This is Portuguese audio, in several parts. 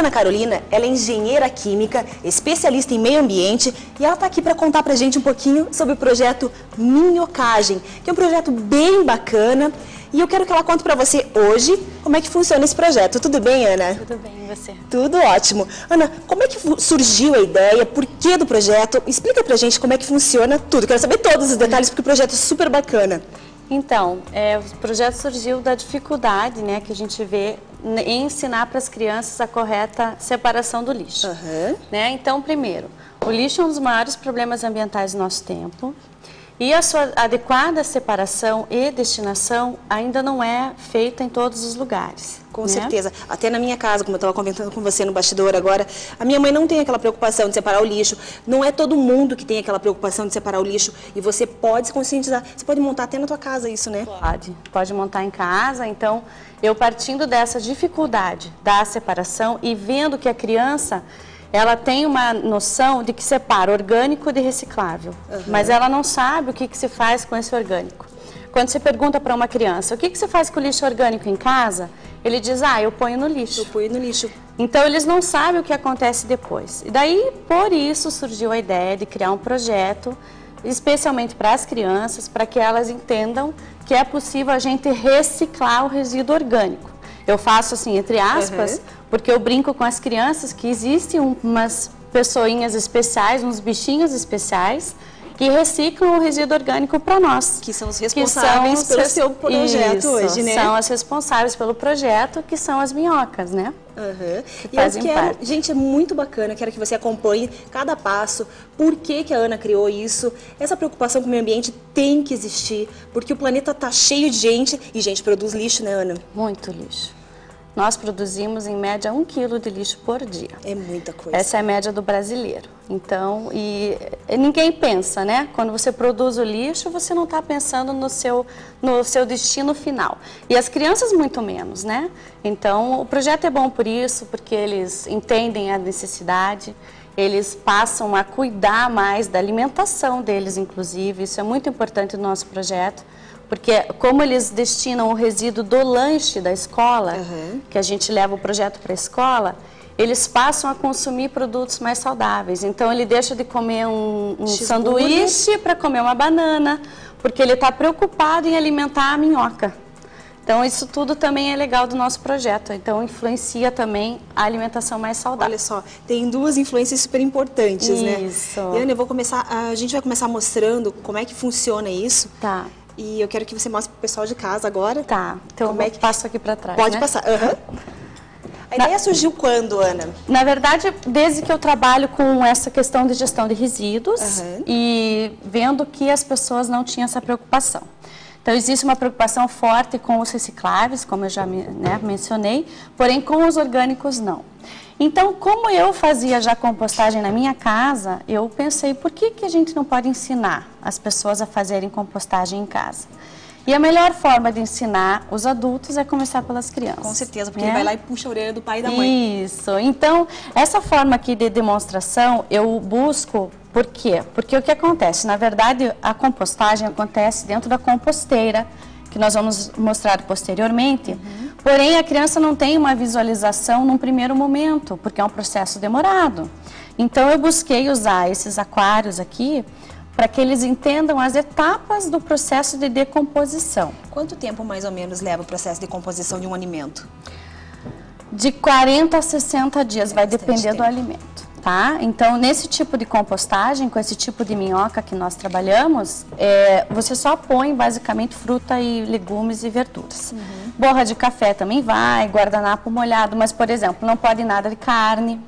Ana Carolina, ela é engenheira química, especialista em meio ambiente e ela está aqui para contar para a gente um pouquinho sobre o projeto Minhocagem, que é um projeto bem bacana. E eu quero que ela conte para você hoje como é que funciona esse projeto. Tudo bem, Ana? Tudo bem, e você? Tudo ótimo. Ana, como é que surgiu a ideia? Por que do projeto? Explica pra gente como é que funciona tudo. Quero saber todos os detalhes porque o projeto é super bacana. Então, o projeto surgiu da dificuldade, né, que a gente vê em ensinar para as crianças a correta separação do lixo. Né? Então, primeiro, o lixo é um dos maiores problemas ambientais do nosso tempo. E a sua adequada separação e destinação ainda não é feita em todos os lugares. Com certeza. Até na minha casa, como eu estava comentando com você no bastidor agora, a minha mãe não tem aquela preocupação de separar o lixo. Não é todo mundo que tem aquela preocupação de separar o lixo. E você pode se conscientizar. Você pode montar até na tua casa isso, né? Pode montar em casa. Então, eu partindo dessa dificuldade da separação e vendo que a criança... ela tem uma noção de que separa orgânico de reciclável, mas ela não sabe o que se faz com esse orgânico. Quando você pergunta para uma criança, o que você faz com o lixo orgânico em casa? Ele diz, eu ponho no lixo. Eu ponho no lixo. Então, eles não sabem o que acontece depois. E daí, por isso, surgiu a ideia de criar um projeto, especialmente para as crianças, para que elas entendam que é possível a gente reciclar o resíduo orgânico. Eu faço assim, entre aspas, porque eu brinco com as crianças que existem umas pessoinhas especiais, uns bichinhos especiais, que reciclam o resíduo orgânico para nós. Que são os responsáveis pelo seu projeto hoje, né? São as responsáveis pelo projeto, que são as minhocas, né? E eu quero, gente, é muito bacana, eu quero que você acompanhe cada passo, por que a Ana criou isso. Essa preocupação com o meio ambiente tem que existir, porque o planeta está cheio de gente, e gente produz lixo, né, Ana? Muito lixo. Nós produzimos, em média, 1 quilo de lixo por dia. É muita coisa. Essa é a média do brasileiro. Então, e ninguém pensa, né? Quando você produz o lixo, você não está pensando no seu destino final. E as crianças, muito menos, né? Então, o projeto é bom por isso, porque eles entendem a necessidade, eles passam a cuidar mais da alimentação deles, inclusive. Isso é muito importante no nosso projeto. Porque como eles destinam o resíduo do lanche da escola, que a gente leva o projeto para a escola, eles passam a consumir produtos mais saudáveis. Então, ele deixa de comer um sanduíche para comer uma banana, porque ele está preocupado em alimentar a minhoca. Então, isso tudo também é legal do nosso projeto. Então, influencia também a alimentação mais saudável. Olha só, tem duas influências super importantes, né? Isso. E, Ana, a gente vai começar mostrando como é que funciona isso. Tá. E eu quero que você mostre para o pessoal de casa agora. Tá, então eu passo aqui para trás, Pode né? passar. A ideia surgiu quando, Ana? Na verdade, desde que eu trabalho com essa questão de gestão de resíduos e vendo que as pessoas não tinham essa preocupação. Então, existe uma preocupação forte com os recicláveis, como eu já mencionei, porém com os orgânicos não. Então, como eu fazia já compostagem na minha casa, eu pensei, por que a gente não pode ensinar as pessoas a fazerem compostagem em casa? E a melhor forma de ensinar os adultos é começar pelas crianças. Com certeza, porque ele vai lá e puxa a orelha do pai e da mãe. Isso. Então, essa forma aqui de demonstração, eu busco... Por quê? Porque o que acontece? Na verdade, a compostagem acontece dentro da composteira, que nós vamos mostrar posteriormente. Porém, a criança não tem uma visualização num primeiro momento, porque é um processo demorado. Então, eu busquei usar esses aquários aqui para que eles entendam as etapas do processo de decomposição. Quanto tempo, mais ou menos, leva o processo de decomposição de um alimento? De 40 a 60 dias, vai depender do alimento. Tá? Então, nesse tipo de compostagem, com esse tipo de minhoca que nós trabalhamos, você só põe basicamente fruta e legumes e verduras. Borra de café também vai, guardanapo molhado, mas, por exemplo, não pode nada de carne,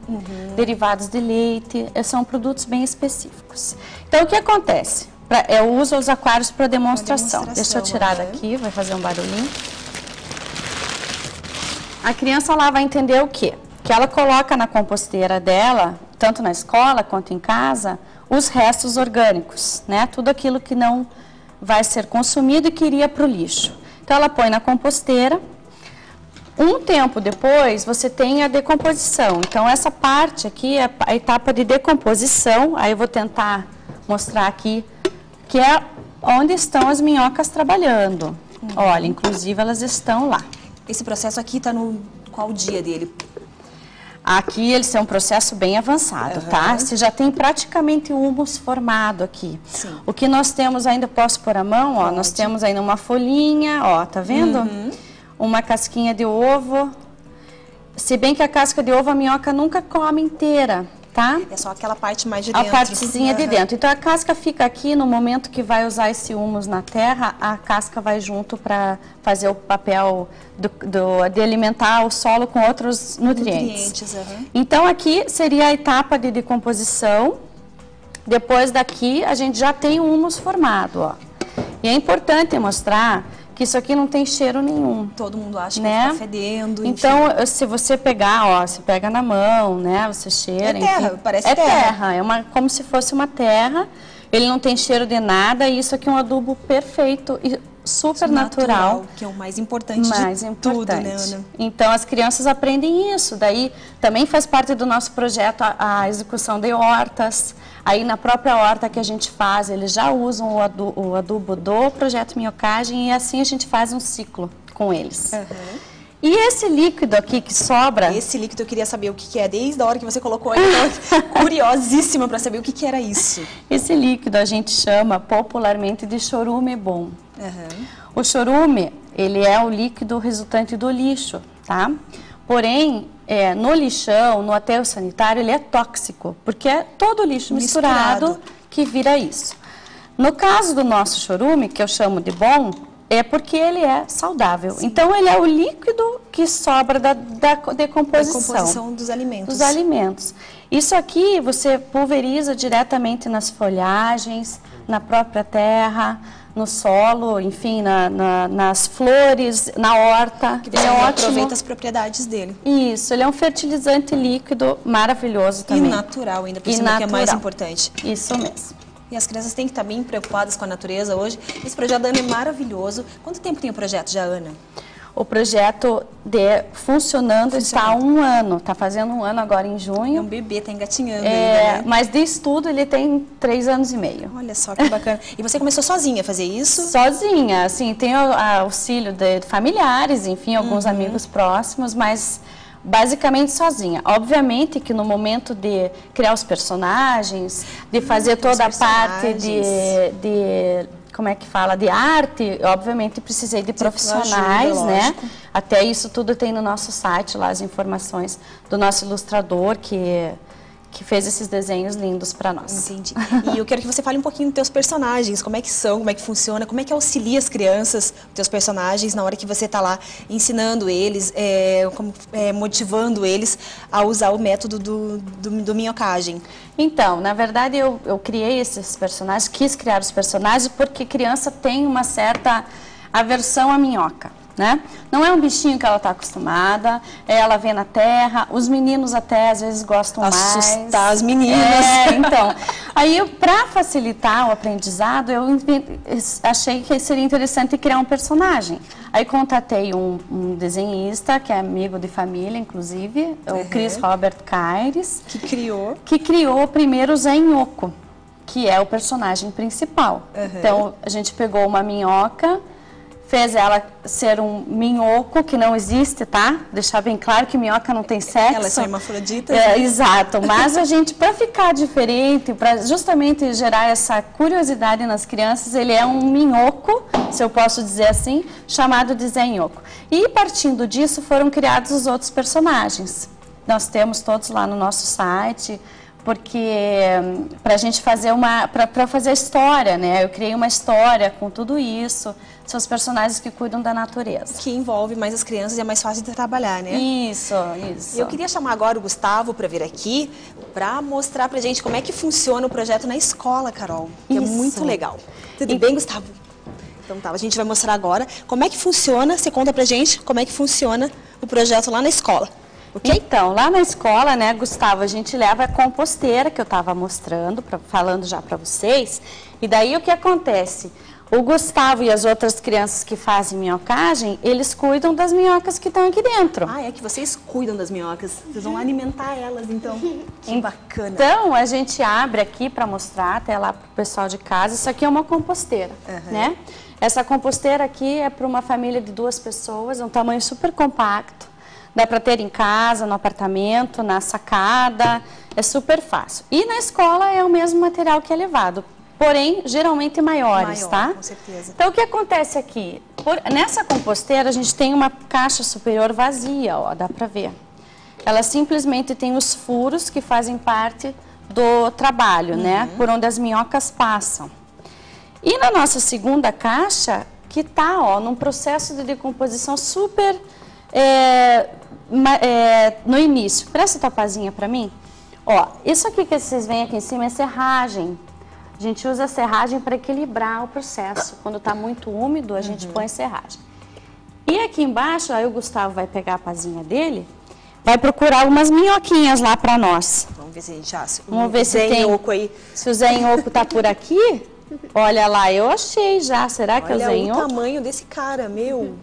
derivados de leite, são produtos bem específicos. Então, o que acontece? Eu uso os aquários para demonstração. Deixa eu tirar daqui, vai fazer um barulhinho. A criança lá vai entender o quê? Que ela coloca na composteira dela, tanto na escola quanto em casa, os restos orgânicos, né? Tudo aquilo que não vai ser consumido e que iria para o lixo. Então, ela põe na composteira. Um tempo depois, você tem a decomposição. Então, essa parte aqui é a etapa de decomposição. Aí eu vou tentar mostrar aqui, que é onde estão as minhocas trabalhando. Olha, inclusive, elas estão lá. Esse processo aqui está no qual dia dele? Aqui eles é um processo bem avançado, tá? Você já tem praticamente o humus formado aqui. Sim. O que nós temos ainda, posso pôr a mão, ó, nós temos ainda uma folhinha, ó, tá vendo? Uma casquinha de ovo. Se bem que a casca de ovo a minhoca nunca come inteira, tá? É só aquela parte mais de dentro. A partezinha de dentro. Então a casca fica aqui, no momento que vai usar esse humus na terra, a casca vai junto para fazer o papel de alimentar o solo com outros nutrientes. Então aqui seria a etapa de decomposição. Depois daqui a gente já tem o humus formado, ó. E é importante mostrar que isso aqui não tem cheiro nenhum. Todo mundo acha que né? tá fedendo, enfim. Então, se você pegar, ó, você pega na mão, né? Você cheira. É terra, enfim, parece terra. terra. É terra, como se fosse uma terra. Ele não tem cheiro de nada e isso aqui é um adubo perfeito e super natural. Que é o mais importante de tudo, né, Ana? Então, as crianças aprendem isso. Daí, também faz parte do nosso projeto a execução de hortas. Aí, na própria horta que a gente faz, eles já usam o adubo do projeto Minhocagem e assim a gente faz um ciclo com eles. E esse líquido aqui que sobra... Esse líquido eu queria saber o que é, desde a hora que você colocou aí, eu tô curiosíssima para saber o que era isso. Esse líquido a gente chama popularmente de chorume bom. O chorume, ele é o líquido resultante do lixo, tá? Porém, no lixão, no aterro sanitário, ele é tóxico, porque é todo o lixo misturado que vira isso. No caso do nosso chorume, que eu chamo de bom, é porque ele é saudável. Sim. Então, ele é o líquido que sobra da decomposição. Da composição dos alimentos. Dos alimentos. Isso aqui você pulveriza diretamente nas folhagens, na própria terra, no solo, enfim, nas flores, na horta. Que você aproveita as propriedades dele. Isso, ele é um fertilizante líquido maravilhoso também. E natural ainda, por cima, que é mais importante. Isso mesmo. E as crianças têm que estar bem preocupadas com a natureza hoje. Esse projeto da Ana é maravilhoso. Quanto tempo tem o projeto já, Ana? O projeto funcionando está há 1 ano, está fazendo 1 ano agora em junho. É um bebê, está engatinhando ainda, né? Mas de estudo ele tem 3 anos e meio. Olha só que bacana. E você começou sozinha a fazer isso? Sozinha, assim, tem auxílio de familiares, enfim, alguns amigos próximos, mas basicamente sozinha. Obviamente que no momento de criar os personagens, de fazer toda a parte de como é que fala, de arte, obviamente precisei de profissionais, né? Até isso tudo tem no nosso site lá, as informações do nosso ilustrador que fez esses desenhos lindos para nós. Entendi. E eu quero que você fale um pouquinho dos teus personagens, como é que são, como é que funciona, como é que auxilia as crianças, os teus personagens, na hora que você está lá ensinando eles, motivando eles a usar o método do minhocagem. Então, na verdade, eu criei esses personagens, quis criar os personagens porque criança tem uma certa aversão à minhoca. Né? Não é um bichinho que ela está acostumada, ela vê na terra, os meninos até às vezes gostam mais. Assustar as meninas. Então, aí para facilitar o aprendizado, eu achei que seria interessante criar um personagem. Aí contatei um desenhista, que é amigo de família, inclusive, o Chris Robert Caires. Que criou primeiro o Zé Nhoco, que é o personagem principal. Então, a gente pegou uma minhoca, fez ela ser um minhoco, que não existe, tá? Deixar bem claro que minhoca não tem sexo. Ela é só hermafrodita. Exato, mas a gente, para ficar diferente, para justamente gerar essa curiosidade nas crianças, ele é um minhoco, se eu posso dizer assim, chamado de Zé Nhoco. E partindo disso foram criados os outros personagens. Nós temos todos lá no nosso site, porque para a gente fazer para fazer a história, né? Eu criei uma história com tudo isso. São os personagens que cuidam da natureza. Que envolve mais as crianças e é mais fácil de trabalhar, né? Isso. Eu queria chamar agora o Gustavo para vir aqui, para mostrar pra gente como é que funciona o projeto na escola, Carol. Que é muito legal. Tudo bem, Gustavo? Então tá, a gente vai mostrar agora como é que funciona, você conta pra gente como é que funciona o projeto lá na escola. Okay? Então, lá na escola, né, Gustavo, a gente leva a composteira que eu estava mostrando, falando já para vocês. E daí o que acontece? O Gustavo e as outras crianças que fazem minhocagem, eles cuidam das minhocas que estão aqui dentro. Ah, é que vocês cuidam das minhocas. Vocês vão alimentar elas, então. Que bacana. Então, a gente abre aqui para mostrar até lá para o pessoal de casa. Isso aqui é uma composteira, né? Essa composteira aqui é para uma família de 2 pessoas, é um tamanho super compacto. Dá para ter em casa, no apartamento, na sacada, é super fácil. E na escola é o mesmo material que é levado, porém, geralmente maiores, tá? Com certeza. Então, o que acontece aqui? Nessa composteira, a gente tem uma caixa superior vazia, ó, dá para ver. Ela simplesmente tem os furos que fazem parte do trabalho, né? Por onde as minhocas passam. E na nossa segunda caixa, que tá, ó, num processo de decomposição super no início. Presta tua pazinha para mim. Ó, isso aqui que vocês veem aqui em cima é serragem. A gente usa a serragem para equilibrar o processo. Quando está muito úmido, a gente põe serragem. E aqui embaixo, aí o Gustavo vai pegar a pazinha dele, vai procurar umas minhoquinhas lá para nós. Vamos ver se a gente acha. Vamos ver se tem. Aí. Se o Zé Inhoco tá por aqui. Olha lá, eu achei já. Será que é o Zé Inhoco? Olha o tamanho desse cara, meu.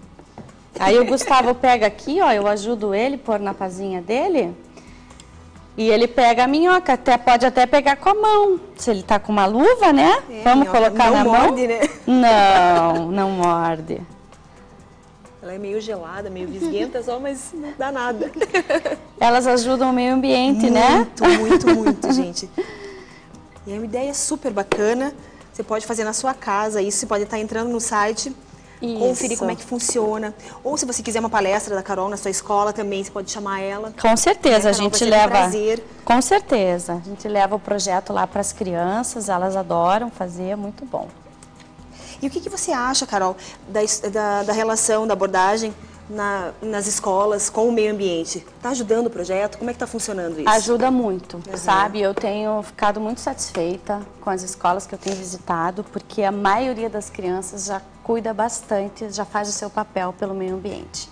Aí o Gustavo pega aqui, ó, eu ajudo ele a pôr na pazinha dele. E ele pega a minhoca, pode até pegar com a mão. Se ele tá com uma luva, né? Vamos colocar na mão. Não morde, né? Não, não morde. Ela é meio gelada, meio visguenta só, mas não dá nada. Elas ajudam o meio ambiente, né? Muito, gente. E é uma ideia super bacana. Você pode fazer na sua casa isso, você pode estar entrando no site, conferir como é que funciona. Ou se você quiser uma palestra da Carol na sua escola também, você pode chamar ela. Com certeza, a gente leva. Um prazer. Com certeza, a gente leva o projeto lá para as crianças, elas adoram fazer, é muito bom. E o que você acha, Carol, da relação, da abordagem nas escolas com o meio ambiente? Está ajudando o projeto? Como é que está funcionando isso? Ajuda muito, sabe? Eu tenho ficado muito satisfeita com as escolas que eu tenho visitado, porque a maioria das crianças já cuida bastante, já faz o seu papel pelo meio ambiente.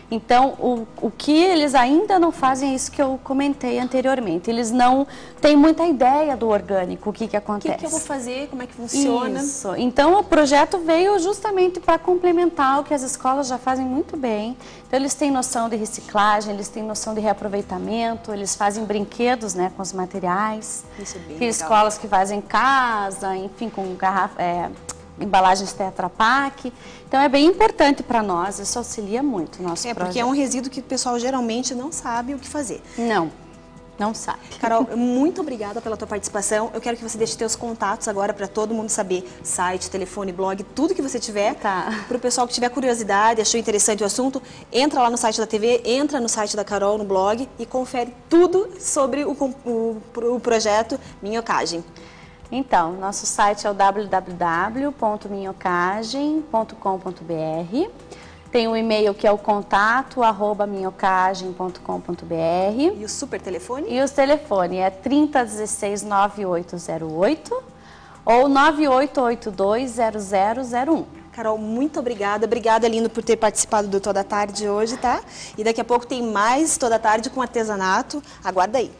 Então, o que eles ainda não fazem é isso que eu comentei anteriormente. Eles não têm muita ideia do orgânico, o que acontece. O que eu vou fazer, como é que funciona. Isso. Então, o projeto veio justamente para complementar o que as escolas já fazem muito bem. Então, eles têm noção de reciclagem, eles têm noção de reaproveitamento, eles fazem brinquedos, né, com os materiais. Isso é bem Tem legal. escolas que fazem casa, enfim, com embalagens Tetra Pak. Então é bem importante para nós, isso auxilia muito o nosso projeto. Porque é um resíduo que o pessoal geralmente não sabe o que fazer. Não sabe. Carol, muito obrigada pela tua participação. Eu quero que você deixe teus contatos agora para todo mundo saber. Site, telefone, blog, tudo que você tiver. Tá. Para o pessoal que tiver curiosidade, achou interessante o assunto, entra lá no site da TV, entra no site da Carol, no blog e confere tudo sobre o projeto Minhocagem. Então, nosso site é o www.minhocagem.com.br. Tem um e-mail que é o contato@minhocagem.com.br. E o super telefone? E o telefone é 3016-9808 ou 98820001. Carol, muito obrigada. Obrigada, Lindo, por ter participado do Toda Tarde hoje, tá? E daqui a pouco tem mais Toda Tarde com artesanato. Aguarda aí.